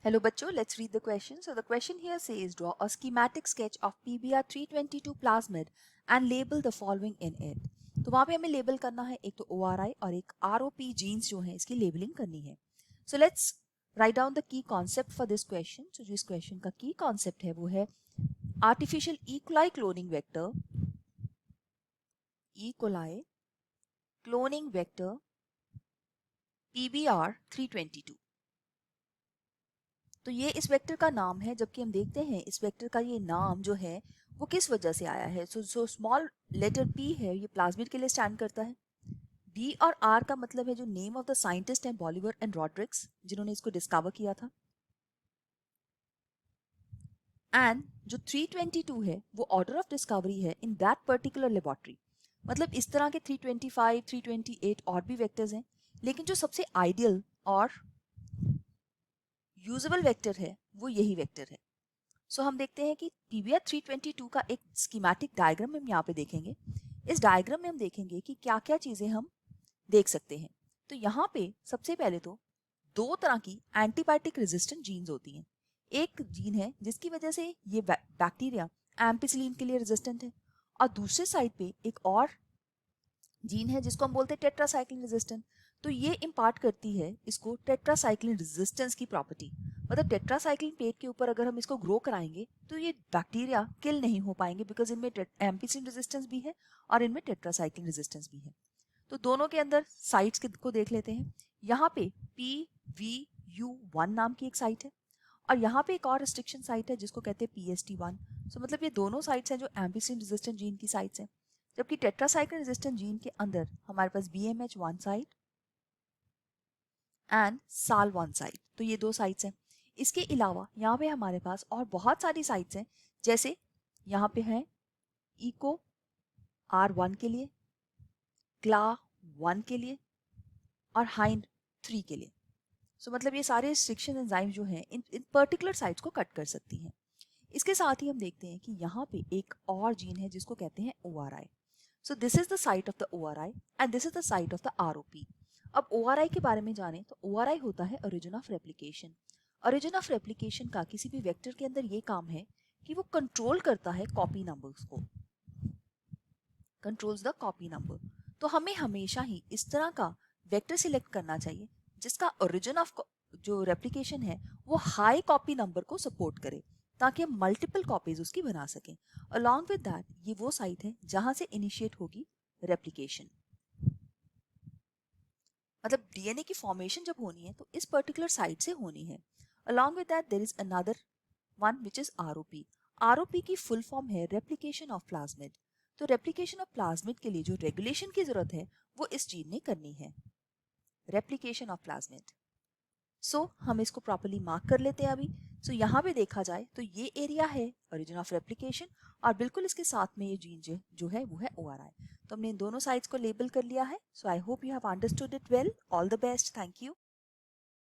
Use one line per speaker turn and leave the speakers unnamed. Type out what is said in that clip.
Hello बच्चों, let's read the question. So the question here says draw a schematic sketch of PBR 322 plasmid and label the following in it. तो वहाँ पे हमें label करना है एक तो ORI और एक ROP जीन्स जो है इसकी लेबलिंग करनी है. So let's write down the key concept for this question. So जो इस question का key concept है वो है artificial E. coli cloning vector PBR 322. तो ये इस वेक्टर का नाम है, जबकि हम देखते हैं इस वेक्टर का ये नाम जो है वो किस वजह से आया है. सो स्मॉल लेटर p है, ये प्लाज्मिड के लिए स्टैंड करता है. d और r का मतलब है जो नेम ऑफ द साइंटिस्ट है बॉलिवर एंड रॉड्रिक्स, जिन्होंने इसको डिस्कवर किया था. एंड जो 322 है वो ऑर्डर ऑफ डिस्कवरी है इन दैट पर्टिकुलर लेबोरेटरी. मतलब इस तरह के 325, 328 और भी वेक्टर्स हैं, लेकिन जो सबसे आइडियल और यूजेबल वेक्टर है वो यही वेक्टर है. सो हम देखते हैं कि PBR 322 का एक स्कीमेटिक डायग्राम हम यहाँ पे देखेंगे. इस डायग्राम में हम देखेंगे कि क्या क्या चीजें हम देख सकते हैं. तो यहाँ पे सबसे पहले तो दो तरह की एंटीबायोटिक रेजिस्टेंट जीन्स होती हैं. एक जीन है जिसकी वजह से ये बैक्टीरिया एम्पिसिलिन के लिए रेजिस्टेंट है, और दूसरे साइड पे एक और जीन है जिसको हम बोलते हैं टेट्रासाइक्लिन रेजिस्टेंट. तो ये इम्पार्ट करती है इसको टेट्रासाइक्लिन रेजिस्टेंस की प्रॉपर्टी. मतलब टेट्रासाइक्लिन पेट के ऊपर अगर हम इसको ग्रो कराएंगे तो ये बैक्टीरिया किल नहीं हो पाएंगे, बिकॉज इनमें एम्पिसिलिन रेजिस्टेंस भी है और इनमें टेट्रासाइक्लिन रेजिस्टेंस भी है. तो दोनों के अंदर साइट्स को देख लेते हैं. यहाँ पे PVU1 नाम की एक साइट है, और यहाँ पे एक और रिस्ट्रिक्शन साइट है जिसको कहते हैं PST1. सो मतलब ये दोनों साइट्स हैं जो एम्पिसिलिन रेजिस्टेंट जीन की साइट्स हैं. जबकि टेट्रासाइक्लिन रेजिस्टेंट जीन के अंदर हमारे पास BMH1 site and SAL1 site, तो ये दो साइट्स हैं. इसके अलावा यहाँ पे हमारे पास और बहुत सारी साइट्स हैं, जैसे यहाँ पे हैं इको R1 के लिए, CLA1 के लिए और हाइंड 3 के लिए. सो मतलब ये सारे रिस्ट्रिक्शन एंजाइम जो हैं इन पर्टिकुलर साइट्स को कट कर सकती हैं. इसके साथ ही हम देखते हैं कि यहाँ पे एक और जीन है जिसको कहते हैं ORI. So this is the site of the ORI and this is the site of the ROP. अब ORI के बारे में जाने तो ORI होता है origin of replication. Origin of replication का किसी भी वेक्टर के अंदर ये काम है कि वो कंट्रोल करता है कॉपी नंबर्स को, कंट्रोल्स द कॉपी नंबर. तो हमें हमेशा ही इस तरह का वेक्टर सिलेक्ट करना चाहिए जिसका ओरिजिन ऑफ जो रेप्लिकेशन है वो हाई कॉपी नंबर को सपोर्ट करे, ताकि हम मल्टीपल कॉपीज उसकी बना सकें. अलॉन्ग विद दैट ये वो साइट है जहां से इनिशिएट होगी रेप्लिकेशन. मतलब DNA की फॉर्मेशन जब होनी है तो इस पर्टिकुलर साइट से होनी है. Along with that there is another one which is ROP. ROP की फुल फॉर्म है रेप्लिकेशन ऑफ प्लाज्मिड. तो रेप्लिकेशन ऑफ प्लाज्मिड के लिए जो रेगुलेशन की जरूरत है वो इस जीन ने करनी है, रेप्लिकेशन ऑफ प्लाज्मिड. सो हम इसको प्रॉपर्ली मार्क कर लेते हैं अभी. सो यहाँ पे देखा जाए तो ये एरिया है ओरिजिन ऑफ रेप्लिकेशन, और बिल्कुल इसके साथ में ये जीन जो है वो है ORI. तो हमने इन दोनों साइड्स को लेबल कर लिया है. So I hope you have understood it well. All the best. Thank you.